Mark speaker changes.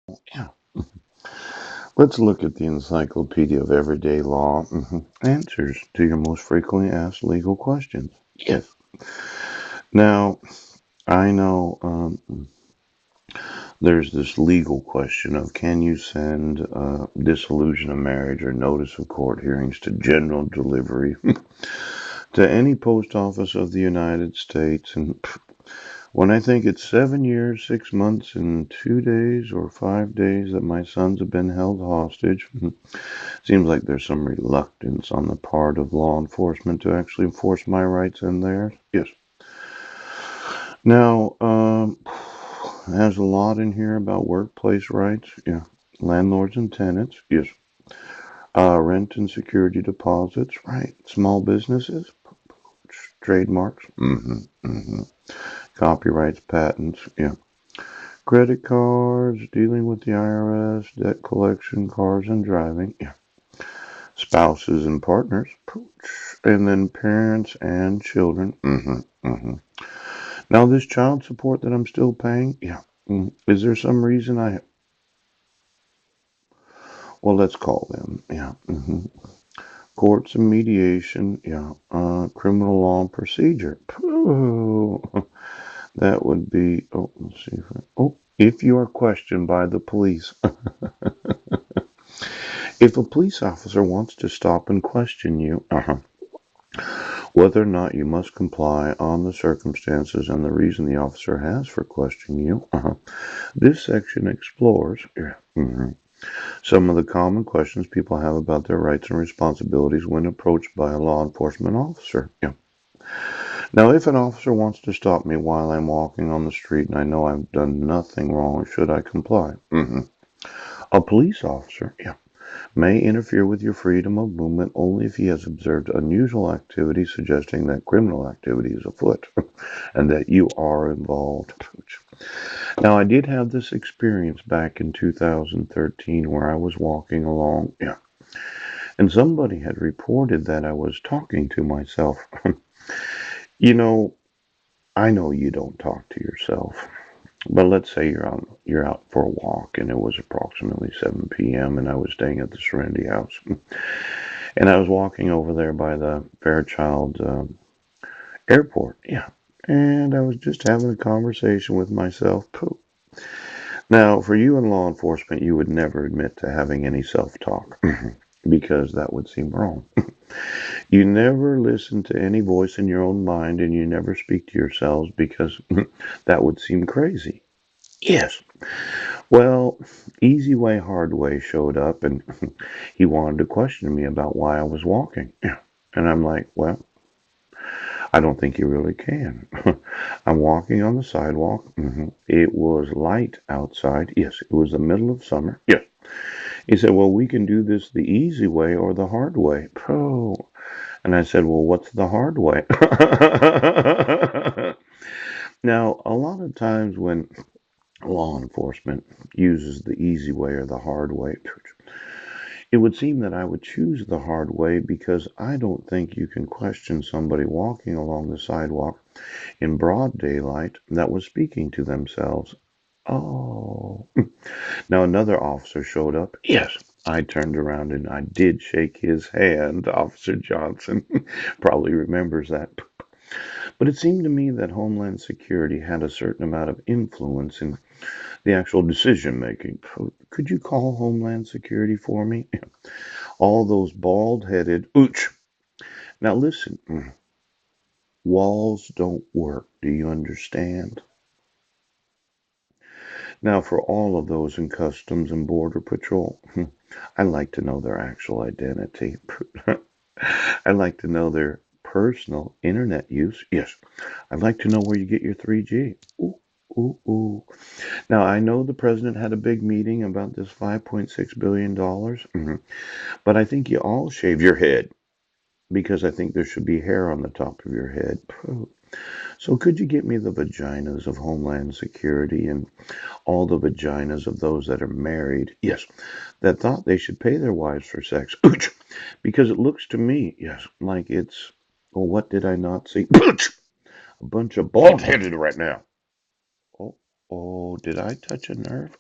Speaker 1: Yeah. Let's look at the Encyclopedia of Everyday Law. Answers to your most frequently asked legal questions. Yes. Now, I know there's this legal question of can you send dissolution of marriage or notice of court hearings to general delivery to any post office of the United States? And when I think it's 7 years, 6 months, and 2 days or 5 days that my sons have been held hostage, seems like there's some reluctance on the part of law enforcement to actually enforce my rights and theirs. Yes. Now, there's a lot in here about workplace rights. Yeah. Landlords and tenants. Yes. Rent and security deposits. Right. Small businesses. Trademarks. Copyrights, patents. Yeah. Credit cards, dealing with the IRS, debt collection, cars and driving. Yeah. Spouses and partners. And then parents and children. Now, this child support that I'm still paying. Yeah. Is there some reason well, let's call them. Yeah. Courts and mediation. Yeah. Criminal law and procedure. Pooh. That would be, oh, let's see. If you are questioned by the police, if a police officer wants to stop and question you, whether or not you must comply on the circumstances and the reason the officer has for questioning you, this section explores some of the common questions people have about their rights and responsibilities when approached by a law enforcement officer. Yeah. Now, if an officer wants to stop me while I'm walking on the street and I know I've done nothing wrong, should I comply? A police officer, yeah, may interfere with your freedom of movement only if he has observed unusual activity suggesting that criminal activity is afoot and that you are involved. Now, I did have this experience back in 2013 where I was walking along, yeah, and somebody had reported that I was talking to myself. You know, I know you don't talk to yourself. But let's say you're out for a walk and it was approximately 7 p.m. and I was staying at the Serenity House. And I was walking over there by the Fairchild airport. Yeah. And I was just having a conversation with myself. Pooh. Now, for you in law enforcement, you would never admit to having any self-talk because that would seem wrong. You never listen to any voice in your own mind and you never speak to yourselves because that would seem crazy. Yes. Well, Easy Way, Hard Way showed up and he wanted to question me about why I was walking. Yeah. And I'm like, well, I don't think you really can. I'm walking on the sidewalk. It was light outside. Yes, it was the middle of summer. Yes. He said, well, we can do this the easy way or the hard way. Oh. And I said, well, what's the hard way? Now, a lot of times when law enforcement uses the easy way or the hard way, it would seem that I would choose the hard way because I don't think you can question somebody walking along the sidewalk in broad daylight that was speaking to themselves. Oh. Now another officer showed up. Yes. I turned around and I did shake his hand. Officer Johnson probably remembers that. But it seemed to me that Homeland Security had a certain amount of influence in the actual decision making. Could you call Homeland Security for me? All those bald headed ooch. Now listen, walls don't work. Do you understand? Now, for all of those in Customs and Border Patrol, I'd like to know their actual identity. I'd like to know their personal internet use. Yes, I'd like to know where you get your 3G. Ooh, ooh, ooh. Now, I know the president had a big meeting about this $5.6 billion, but I think you all shave your head because I think there should be hair on the top of your head. So, could you get me the vaginas of Homeland Security and all the vaginas of those that are married? Yes, that thought they should pay their wives for sex. Because it looks to me, yes, like it's, well, what did I not see? A bunch of bald headed right now. Oh, oh, did I touch a nerve?